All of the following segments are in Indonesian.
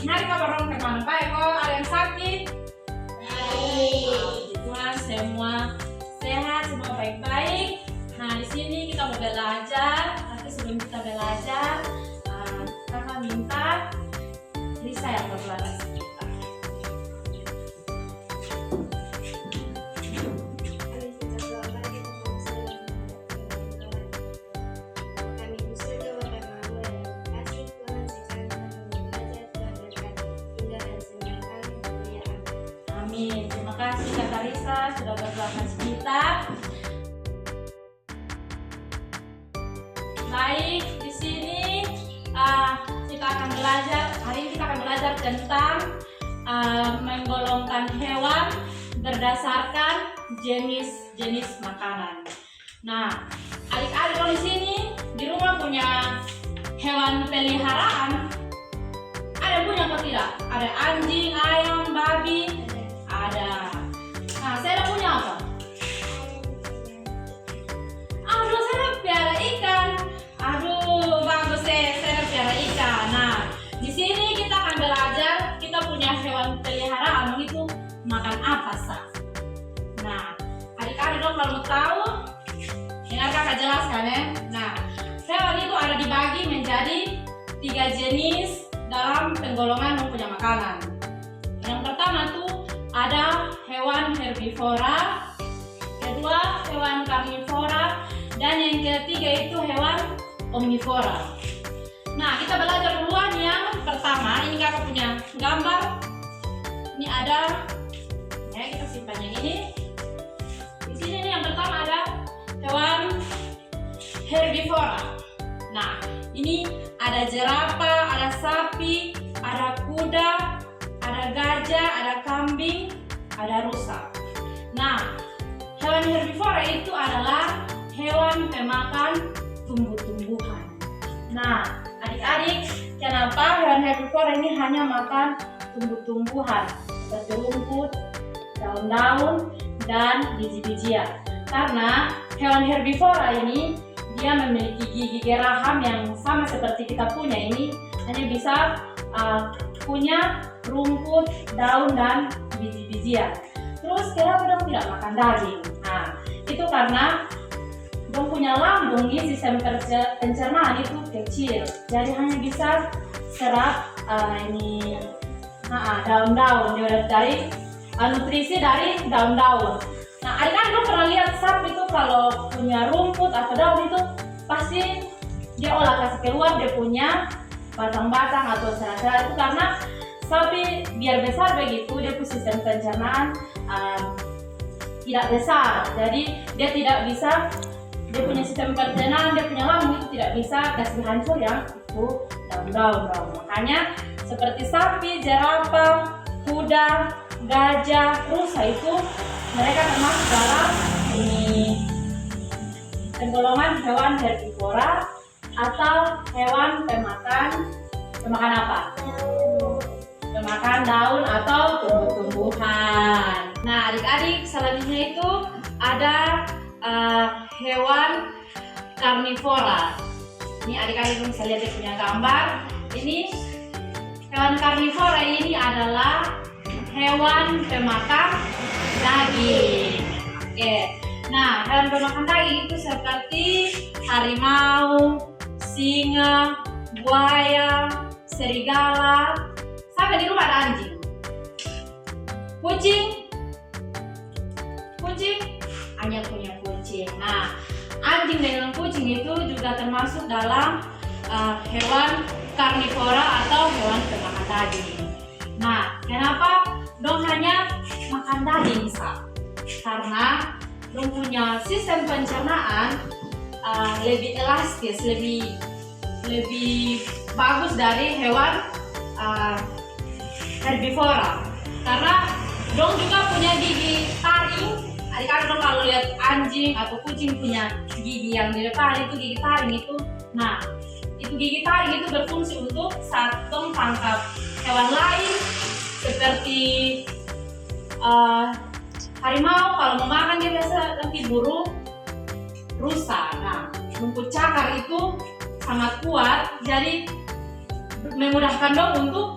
Hari kabar dong kemana baik kok? Ada yang sakit? Tuhan semua sehat, semua baik-baik. Nah di sini kita mau belajar. Tapi sebelum kita belajar, kakak minta Risa yang berbelajar kita. Amin. Terima kasih Kak Risa sudah berbelajar kita. Baik, di sini kita akan belajar. Hari ini kita akan belajar tentang menggolongkan hewan berdasarkan jenis-jenis makanan. Nah, adik-adik di sini di rumah punya hewan peliharaan. Ada yang punya atau tidak? Ada anjing, ayam, babi. Ada. Nah, saya punya apa? Aduh, saya piara ikan. Aduh, bagus deh, saya piara ikan. Nah, di sini kita akan belajar kita punya hewan peliharaan itu makan apa sah. Nah, adik-adik dong kalau mau tahu, dengar kakak jelaskan ya. Nah, hewan itu ada dibagi menjadi 3 jenis dalam penggolongan mempunyai makanan. Yang pertama tuh ada hewan herbivora, kedua hewan karnivora, dan yang ketiga itu hewan omnivora. Nah, kita belajar duluan yang pertama. Ini kakak punya gambar. Ini ada, ya kita simpan yang ini. Di sini nih yang pertama ada hewan herbivora. Nah, ini ada jerapah, ada sapi, ada kuda, ada gajah, ada kambing, ada rusa. Nah, hewan herbivora itu adalah hewan pemakan tumbuh-tumbuhan. Nah, adik-adik, kenapa hewan herbivora ini hanya makan tumbuh-tumbuhan seperti rumput, daun-daun, dan biji-bijian? Karena hewan herbivora ini dia memiliki gigi geraham yang sama seperti kita punya ini, hanya bisa punya rumput, daun, dan biji-bijian. Terus kenapa dong tidak makan daging? Nah, itu karena dong punya lambung, sistem pencernaan itu kecil, jadi hanya bisa serap daun-daun dari nutrisi dari daun-daun. Nah, adik-adik dong pernah lihat sapi itu kalau punya rumput atau daun itu pasti dia olah kasih keluar, dia punya batang-batang atau serat-serat. Itu karena sapi biar besar begitu, dia punya sistem pencernaan tidak besar, jadi dia tidak bisa, dia punya sistem pencernaan, dia punya lambung itu tidak bisa kasih hancur yang itu daun-daun. Makanya seperti sapi, jerapah, kuda, gajah, rusa itu mereka termasuk dalam penggolongan hewan herbivora atau hewan pemakan apa? Pemakan daun atau tumbuh-tumbuhan. Nah, adik-adik, selanjutnya itu ada hewan karnivora. Ini adik-adik bisa lihat dia punya gambar. Ini hewan karnivora ini adalah hewan pemakan daging. Oke. Nah, hewan pemakan daging itu seperti harimau, singa, buaya, serigala. Sampai di rumah ada anjing. Kucing, hanya punya kucing. Nah, anjing dengan kucing itu juga termasuk dalam hewan karnivora atau hewan pemakan daging. Nah, kenapa dong hanya makan daging sah? Karena dong punya sistem pencernaan lebih elastis, lebih bagus dari hewan herbivora. Karena dong juga punya gigi taring. Adik-adik dong kalau lihat anjing atau kucing punya gigi yang di depan itu gigi taring itu. Nah, itu gigi taring itu berfungsi untuk saat dong tangkap hewan lain seperti harimau, kalau mau makan dia biasa nanti buru rusa. Nah, rumput cakar itu sangat kuat, jadi memudahkan dong untuk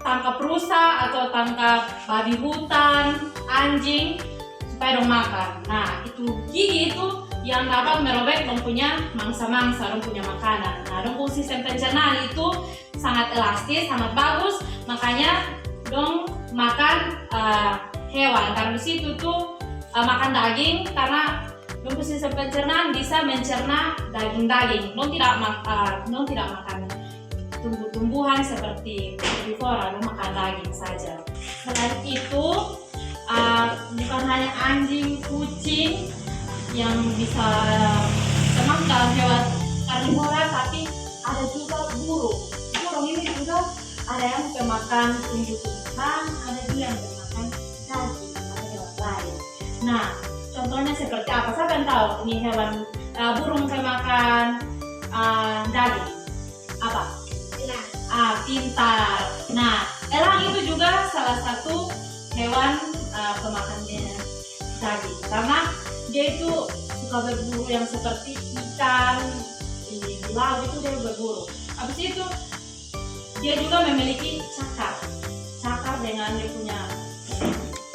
tangkap rusa atau tangkap babi hutan, anjing supaya dong makan. Nah, itu gigi itu yang dapat merobek dong punya mangsa-mangsa, dong punya makanan. Nah, dong sistem pencernaan itu sangat elastis, sangat bagus, makanya dong makan hewan. Karena di situ tuh makan daging, karena dong sistem pencernaan bisa mencerna daging-daging. Dong tidak makan tumbuh-tumbuhan seperti herbivora, dong makan daging saja. Selain itu, bukan hanya anjing, kucing yang bisa termasuk dalam hewan karnivora, tapi ada juga burung. Burung ini juga ada yang pemakan tumbuh-tumbuhan, ada juga yang pemakan daging atau hewan lain. Nah, contohnya seperti apa? Siapa yang tahu ini hewan burung pemakan daging? Apa? Pintar. Nah, elang itu juga salah satu hewan pemakan daging, karena dia itu suka berburu yang seperti ikan di laut, itu dia berburu. Habis itu dia juga memiliki cakar dengan dia punya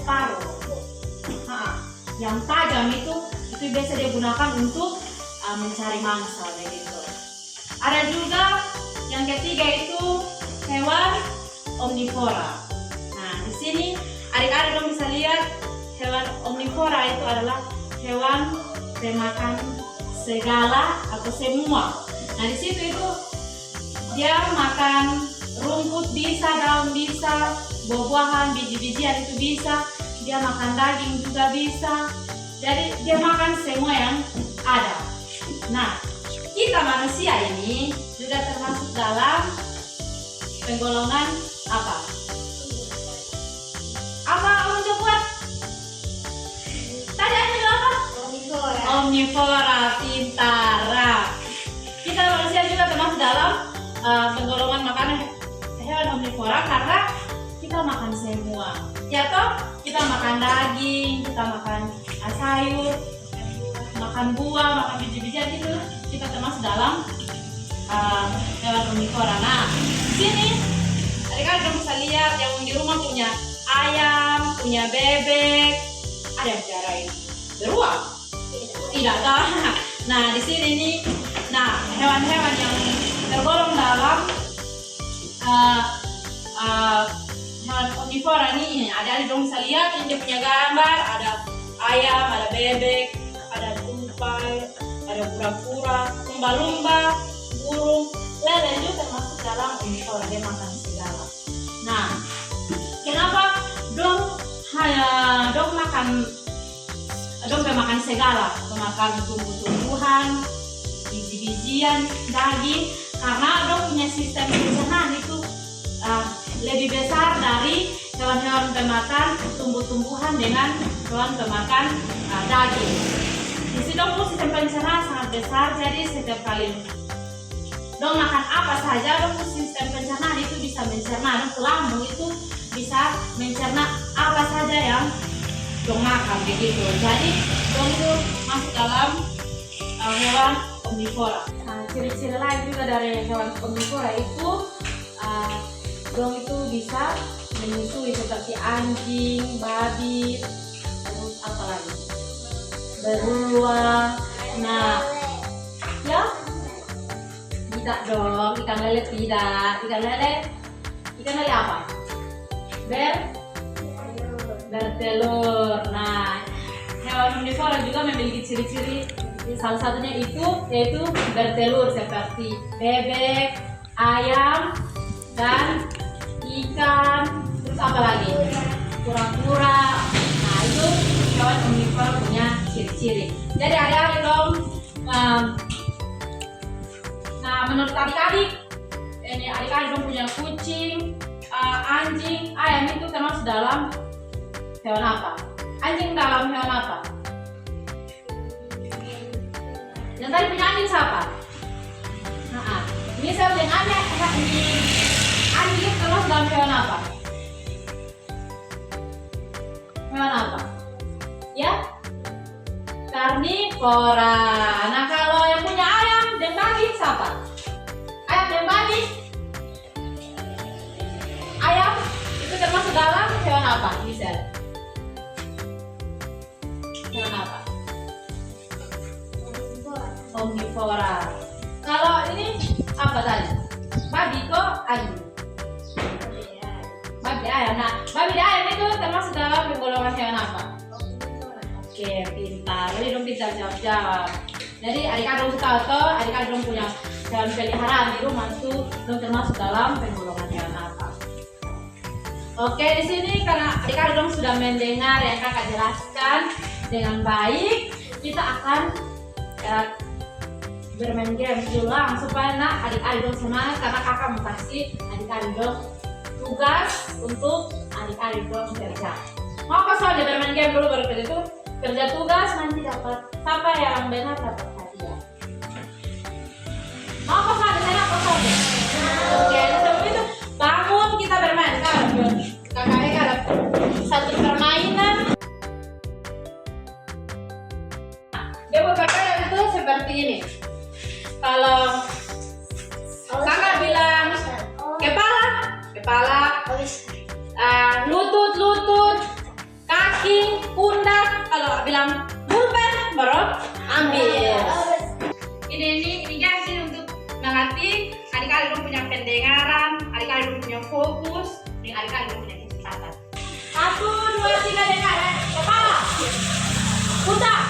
paruh yang tajam, itu biasa dia gunakan untuk mencari mangsa begitu. Ada juga yang ketiga itu hewan omnivora. Nah, di sini adik-adik dong bisa lihat hewan omnivora itu adalah hewan pemakan segala atau semua. Nah, di situ itu dia makan rumput bisa, daun bisa, buah-buahan, biji-bijian itu bisa, dia makan daging juga bisa. Jadi dia makan semua yang ada. Nah, kita manusia ini juga termasuk dalam penggolongan apa? Apa buat? Tadi ada apa? Omnivora, pintar. Kita manusia juga termasuk dalam penggolongan makanan hewan omnivora karena kita makan semua. Ya toh, kita makan daging, kita makan sayur, makan buah, makan biji-bijian, itu kita termasuk dalam hewan omnivora. Nah, di sini adik-adik bisa lihat yang di rumah punya ayam, punya bebek, ada yang pelihara ini beruang? Tidak tahu. Nah, di sini nih, nah hewan-hewan yang tergolong dalam hewan omnivora ini, adik-adik dong bisa lihat ini dia punya gambar, ada ayam, ada bebek, ada tupai, ada kura-kura, lumba-lumba, burung, lele juga termasuk dalam omnivora, dia makan segala. Nah, kenapa dong makan segala, makan tumbuh-tumbuhan, biji-bijian, daging, karena dong punya sistem pencernaan itu lebih besar dari hewan-hewan pemakan tumbuh-tumbuhan dengan hewan pemakan daging. Di situ dong sistem pencernaan sangat besar, jadi setiap kali dong makan apa saja, dong sistem pencernaan itu bisa mencerna, dong lambung itu bisa mencerna apa saja yang dong makan begitu. Jadi dong itu masuk dalam hewan omnivora. Nah, ciri-ciri lain juga dari hewan omnivora itu dong itu bisa menyusui seperti anjing, babi, terus apa lagi? Beruang. Nah, ya tidak dong, ikan lele tidak. Ikan lele apa? Bertelur. Nah, hewan omnivora juga memiliki ciri-ciri, salah satunya itu yaitu bertelur seperti bebek, ayam, dan ikan, terus apa lagi? Kura-kura. Nah, itu hewan omnivora punya ciri-ciri. Jadi adik-adik dong, nah menurut adik-adik, ini adik-adik dong punya kucing, anjing, ayam itu termasuk dalam hewan apa? Anjing dalam hewan apa? Yang tadi punya anjing siapa? Nah, ini saya punya anjing termasuk dalam hewan apa? Hewan apa? Ya? Karnivora. Nah, kalau yang punya ayam dan babi siapa? Ayam dan babi? Ayam apa, Gisel? Hewan apa? Omnivora. Kalau ini apa tadi? Babi kok ayam. Babi ayam. Nah, babi ayam itu termasuk dalam golongan hewan apa? Oke, pintar. Jadi dong pintar jawab. Jadi adik-adik suka atau adik-adik dong punya hewan peliharaan di rumah itu dong termasuk dalam penggolongan hewan apa? Oke, di sini karena adik-adik dong sudah mendengar yang kakak jelaskan dengan baik, kita akan bermain game ulang supaya adik-adik dong semangat karena kakak mau kasih adik-adik dong tugas untuk adik-adik dong kerja. Mau soalnya bermain game dulu baru kerja tugas nanti dapat siapa yang benar dapat hadiah. Mau soalnya saya apa soalnya? Oke, sebelum itu bangun kita bermain kan? Kakak ada satu permainan. Beberapa itu seperti ini. Kalau kakak bilang kepala, lutut, kaki, pundak. Kalau bilang pulpen, baru ambil. Ini jadi untuk melatih adik-adik punya pendengaran, adik-adik punya fokus, dan adik-adik punya kecepatan. 1, 2, 3, dengar. Kepala, pundak,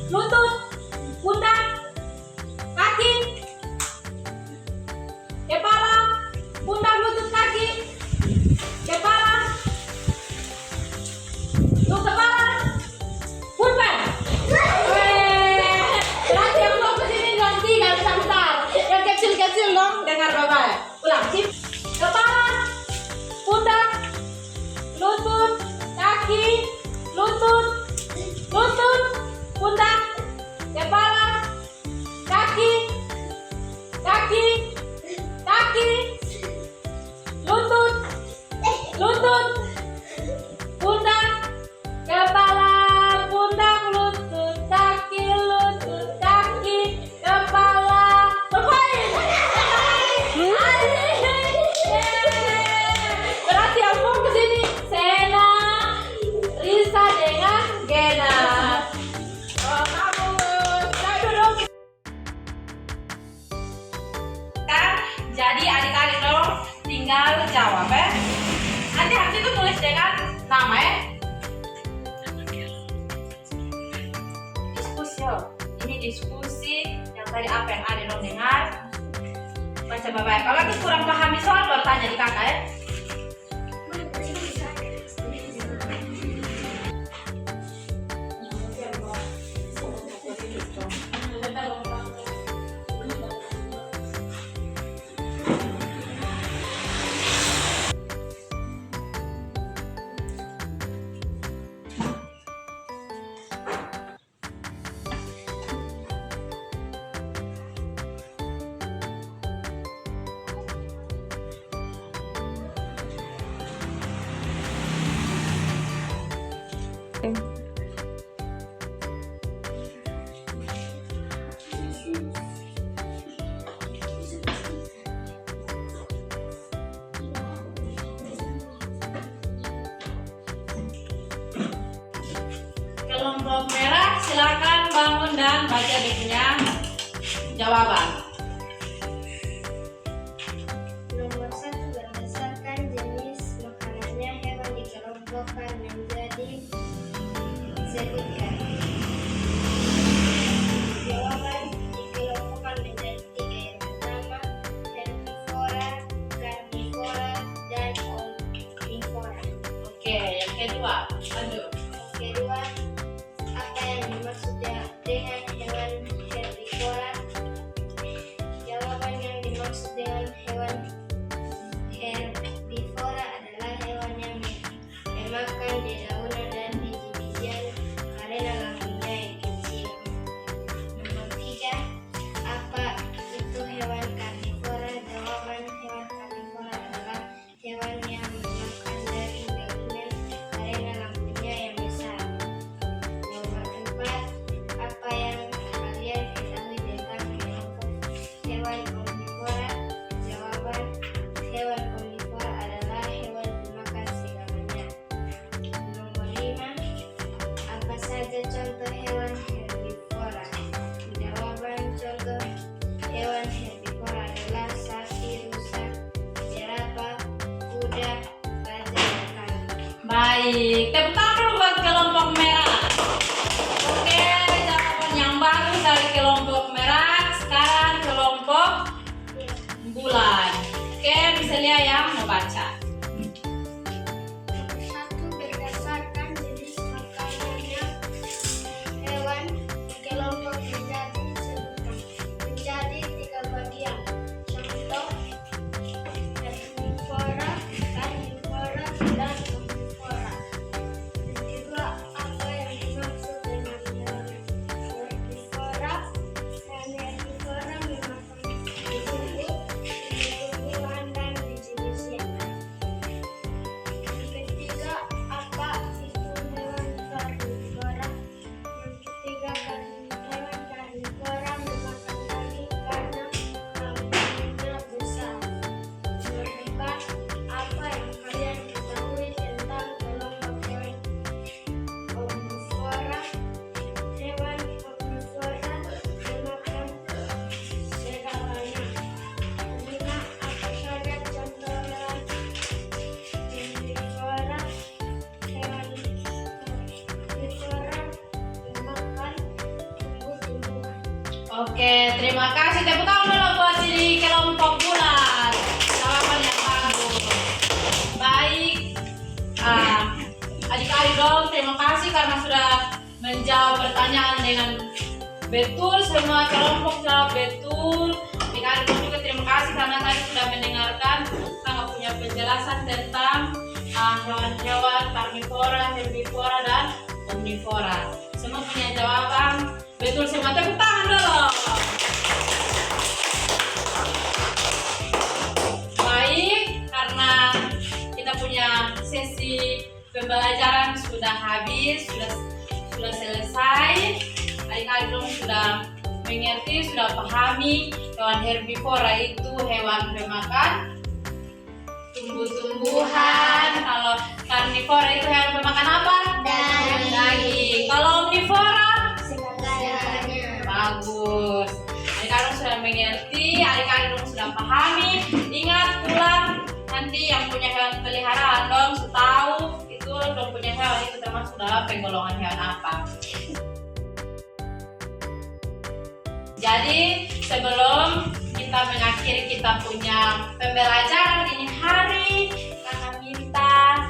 lutut, pundak, kaki, kepala, pundak, lutut, kaki, kepala, pulpen. Berarti yang fokus ini nanti nggak bisa mutar. Yang kecil-kecil dong, dengar bapak. Ulang, sip. Kepala, pundak, lutut, kaki, lutut, pundak, kepala, kaki, lutut, pundak, kepala, pundak, lutut, kaki, kepala. Bermain. Berarti yang fokus ini Sena, Risa dengan Gena. Jadi adik-adik dong tinggal jawab ya. Nanti habis itu tulis dengan nama ya. Diskusi yo. Ini diskusi yang tadi apa yang adik dong dengar. Baca baik-baik. Kalau aku kurang pahami soal baru tanya di kakak ya. Kelompok merah silakan bangun dan baca bukunya jawaban. Nomor 1, berdasarkan jenis makanannya hewan dikelompokkan menjadi segitiga. Jawaban dikelompokkan menjadi 3. Yang pertama, herbivora, karnivora, dan omnivora. Oke, yang kedua, lanjut. Yang kedua, apa yang dimaksud dengan hewan herbivora? Jawaban yang dimaksud dengan hewan herbivora adalah hewan yang memakan dedaunan dan biji-bijian karena lambungnya yang kecil. Nomor 3, apa itu hewan karnivora? Jawaban hewan karnivora adalah hewan yang memakan daging-dagingan karena lambungnya yang besar. Nomor 4, apa yang kalian ketahui tentang kelompok hewan omnivora? Jawaban Baik, tepuk tangan dulu buat kelompok merah. Oke, jawaban yang bagus dari kelompok merah. Sekarang kelompok bulan. Oke, bisa lihat yang mau baca. Satu, berdasarkan jenis makanannya hewan kelompok menjadi sebutkan menjadi 3 bagian. Contoh herbivora, karnivora, dan omnivora. Kedua, apa yang dimaksud dengan hewan herbivora? Hewan herbivora memakan tumbuh-tumbuhan dan biji-bijian. Yang ketiga, apa itu hewan karnivora? Yang ketiga, hewan karnivora memakan daging karena kandungannya besar. Nomor 4, apa yang kalian ketahui tentang kelompok hewan omnivora? Hewan omnivora memakan segalanya. 5, apa saja contoh hewan herbivora? Hewan herbivora memakan tumbuh-tumbuhan. Oke, terima kasih. Tepuk tangan dulu buat di kelompok bulan. Jawaban yang bagus. Baik, adik-adik dong, terima kasih karena sudah menjawab pertanyaan dengan betul. Semua kelompok jawab betul. Adik-adik dong juga terima kasih karena tadi sudah mendengarkan kakak punya penjelasan tentang hewan-hewan karnivora, herbivora, dan omnivora. Semua punya jawaban betul semua. Tepuk tangan dulu. Baik, karena kita punya sesi pembelajaran sudah habis, sudah selesai. Adik-adik dong sudah mengerti, sudah pahami hewan herbivora itu hewan pemakan tumbuh-tumbuhan. Kalau karnivora itu hewan pemakan apa? Daging. Kalau omnivora? Segalanya. Bagus. Adik-adik sudah mengerti, adik-adik sudah pahami. Ingat pulang nanti yang punya hewan peliharaan dong tahu itu dong punya hewan itu termasuk dalam penggolongan hewan apa. Jadi sebelum kita mengakhiri kita punya pembelajaran ini hari, kakak minta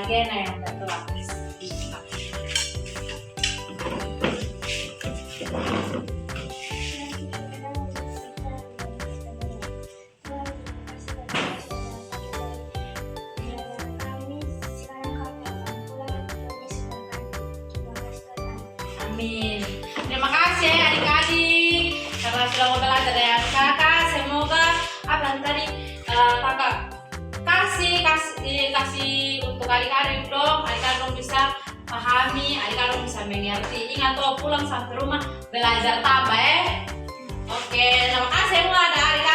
Gena yang tertulis. Amin. Terima kasih adik-adik karena sudah mau belajar dengan kakak. Semoga apa yang tadi kakak kasih untuk adik-adik dong. Adik-adik dong bisa pahami, adik-adik bisa mengerti. Ingat tuh pulang sampai rumah belajar tambah. Oke, terima kasih semua adik-adik.